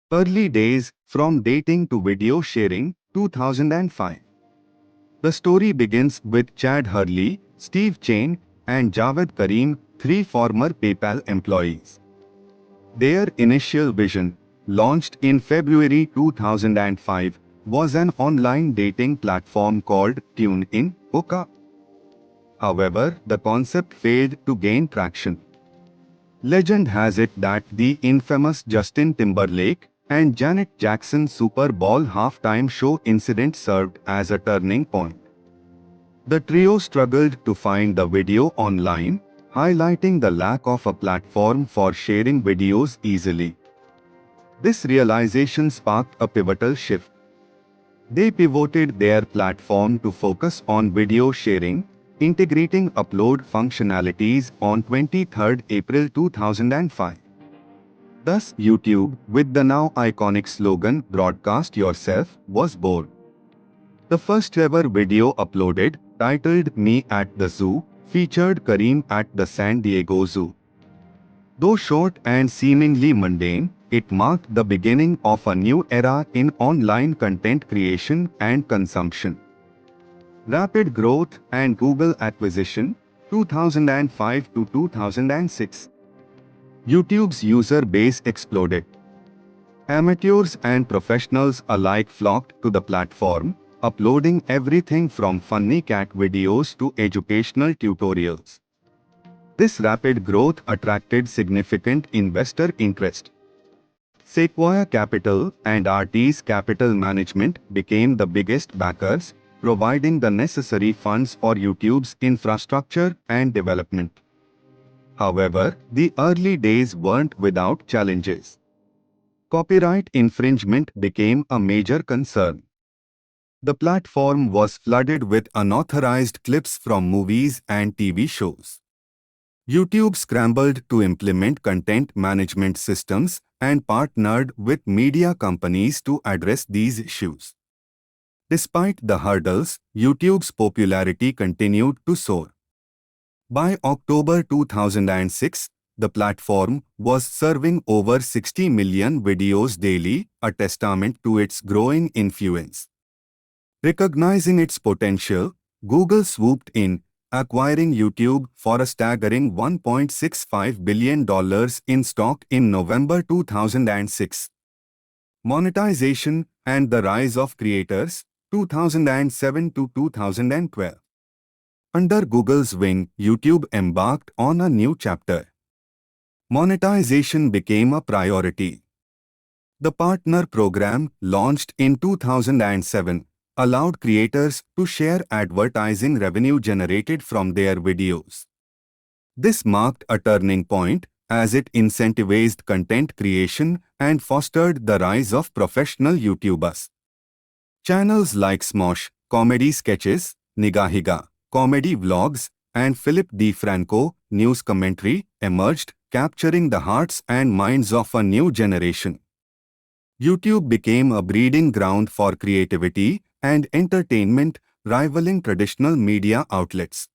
Early days, from dating to video sharing, 2005. The story begins with Chad Hurley, Steve Chen, and Javed Karim, three former PayPal employees. Their initial vision, launched in February 2005, was an online dating platform called TuneIn, Oka. However, the concept failed to gain traction. Legend has it that the infamous Justin Timberlake and Janet Jackson Super Bowl halftime show incident served as a turning point. The trio struggled to find the video online, highlighting the lack of a platform for sharing videos easily. This realization sparked a pivotal shift. They pivoted their platform to focus on video sharing, integrating upload functionalities on 23 April 2005. Thus, YouTube, with the now iconic slogan "Broadcast Yourself," was born. The first ever video uploaded, titled "Me at the Zoo," featured Kareem at the San Diego Zoo. Though short and seemingly mundane, it marked the beginning of a new era in online content creation and consumption. Rapid growth and Google acquisition, 2005 to 2006. YouTube's user base exploded. Amateurs and professionals alike flocked to the platform, uploading everything from funny cat videos to educational tutorials. This rapid growth attracted significant investor interest. Sequoia Capital and Artis Capital Management became the biggest backers, providing the necessary funds for YouTube's infrastructure and development. However, the early days weren't without challenges. Copyright infringement became a major concern. The platform was flooded with unauthorized clips from movies and TV shows. YouTube scrambled to implement content management systems and partnered with media companies to address these issues. Despite the hurdles, YouTube's popularity continued to soar. By October 2006, the platform was serving over 60 million videos daily, a testament to its growing influence. Recognizing its potential, Google swooped in, acquiring YouTube for a staggering $1.65 billion in stock in November 2006. Monetization and the rise of creators, 2007 to 2012. Under Google's wing, YouTube embarked on a new chapter. Monetization became a priority. The Partner Program, launched in 2007, allowed creators to share advertising revenue generated from their videos. This marked a turning point as it incentivized content creation and fostered the rise of professional YouTubers. Channels like Smosh, comedy sketches, Nigahiga, comedy vlogs, and Philip DeFranco, news commentary, emerged, capturing the hearts and minds of a new generation. YouTube became a breeding ground for creativity and entertainment, rivaling traditional media outlets.